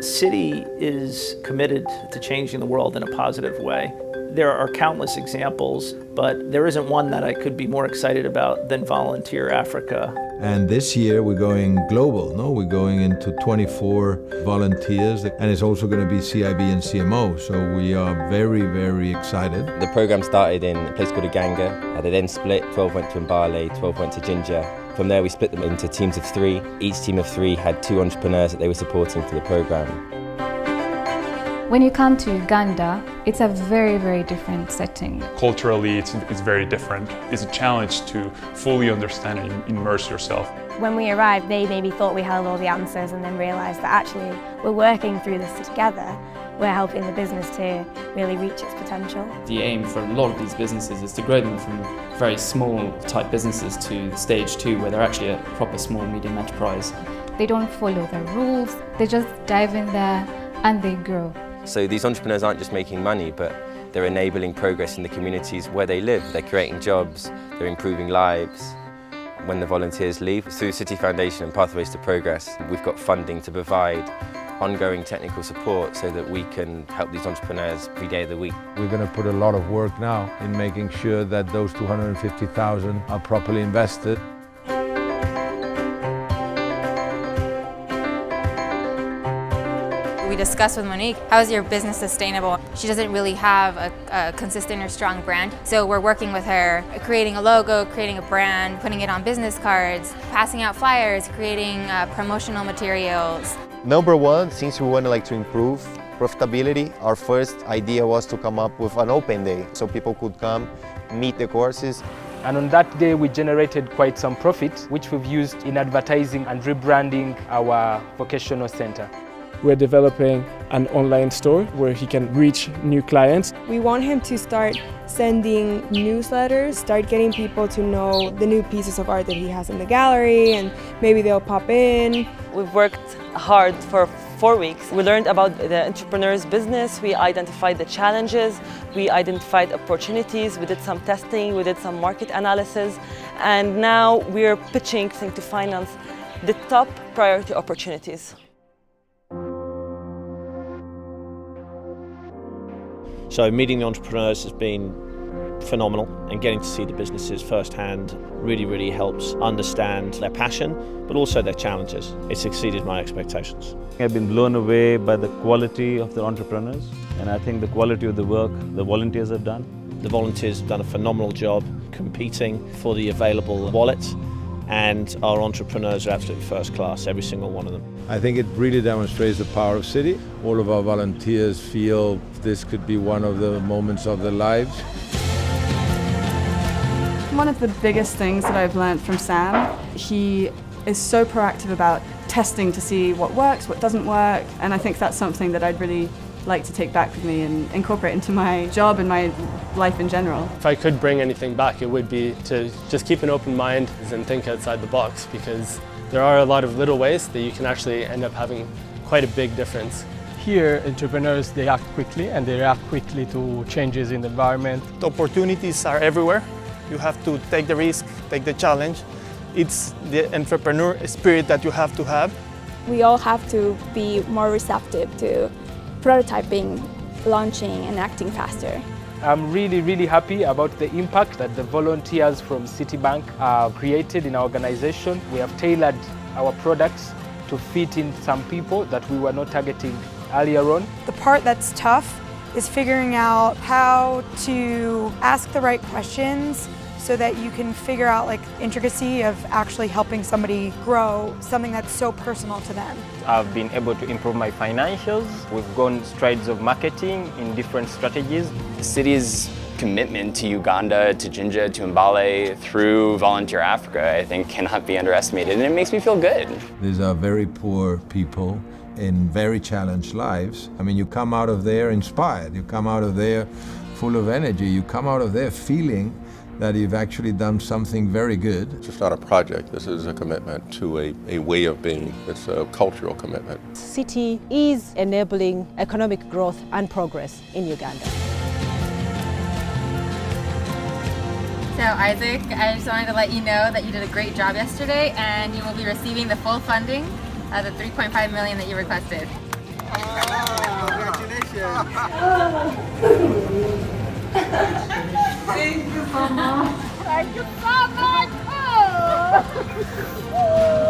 Citi is committed to changing the world in a positive way. There are countless examples, but there isn't one that I could be more excited about than Volunteer Africa. And this year we're going global, no? We're going into 24 volunteers, and it's also going to be CIB and CMO, so we are very, very excited. The program started in a place called Uganda. They then split, 12 went to Mbale, 12 went to Jinja. From there we split them into teams of 3. Each team of 3 had 2 entrepreneurs that they were supporting for the program. When you come to Uganda, it's a very, very different setting. Culturally, it's very different. It's a challenge to fully understand and immerse yourself. When we arrived, they maybe thought we held all the answers and then realised that actually we're working through this together. We're helping the business to really reach its potential. The aim for a lot of these businesses is to grow them from very small type businesses to the stage 2 where they're actually a proper small medium enterprise. They don't follow the rules, they just dive in there and they grow. So these entrepreneurs aren't just making money, but they're enabling progress in the communities where they live. They're creating jobs, they're improving lives. When the volunteers leave, through Citi Foundation and Pathways to Progress, we've got funding to provide ongoing technical support so that we can help these entrepreneurs every day of the week. We're going to put a lot of work now in making sure that those 250,000 are properly invested. We discussed with Monique, how is your business sustainable? She doesn't really have a consistent or strong brand. So we're working with her, creating a logo, creating a brand, putting it on business cards, passing out flyers, creating promotional materials. Number one, since we want to improve profitability, our first idea was to come up with an open day so people could come, meet the courses. And on that day we generated quite some profit, which we've used in advertising and rebranding our vocational center. We're developing an online store where he can reach new clients. We want him to start sending newsletters, start getting people to know the new pieces of art that he has in the gallery, and maybe they'll pop in. We've worked hard for 4 weeks. We learned about the entrepreneur's business, we identified the challenges, we identified opportunities, we did some testing, we did some market analysis, and now we're pitching to finance the top priority opportunities. So meeting the entrepreneurs has been phenomenal, and getting to see the businesses firsthand really helps understand their passion, but also their challenges. It's exceeded my expectations. I've been blown away by the quality of the entrepreneurs, and I think the quality of the work the volunteers have done. The volunteers have done a phenomenal job competing for the available wallets, and our entrepreneurs are absolutely first class, every single one of them. I think it really demonstrates the power of Citi. All of our volunteers feel this could be one of the moments of their lives. One of the biggest things that I've learned from Sam, he is so proactive about testing to see what works, what doesn't work, and I think that's something that I'd really like to take back with me and incorporate into my job and my life in general. If I could bring anything back, it would be to just keep an open mind and think outside the box, because there are a lot of little ways that you can actually end up having quite a big difference. Here, entrepreneurs, they act quickly and they react quickly to changes in the environment. The opportunities are everywhere. You have to take the risk, take the challenge. It's the entrepreneur spirit that you have to have. We all have to be more receptive to prototyping, launching, and acting faster. I'm really happy about the impact that the volunteers from Citibank created in our organization. We have tailored our products to fit in some people that we were not targeting earlier on. The part that's tough is figuring out how to ask the right questions so that you can figure out intricacy of actually helping somebody grow something that's so personal to them. I've been able to improve my financials. We've gone strides of marketing in different strategies. Citi's commitment to Uganda, to Jinja, to Mbale through Volunteer Africa, I think cannot be underestimated, and it makes me feel good. These are very poor people in very challenged lives. I mean, you come out of there inspired, you come out of there full of energy, you come out of there feeling that you've actually done something very good. It's just not a project, this is a commitment to a way of being. It's a cultural commitment. Citi is enabling economic growth and progress in Uganda. So Isaac, I just wanted to let you know that you did a great job yesterday, and you will be receiving the full funding, the $3.5 million that you requested. Thank you so much. Thank you so much. Oh.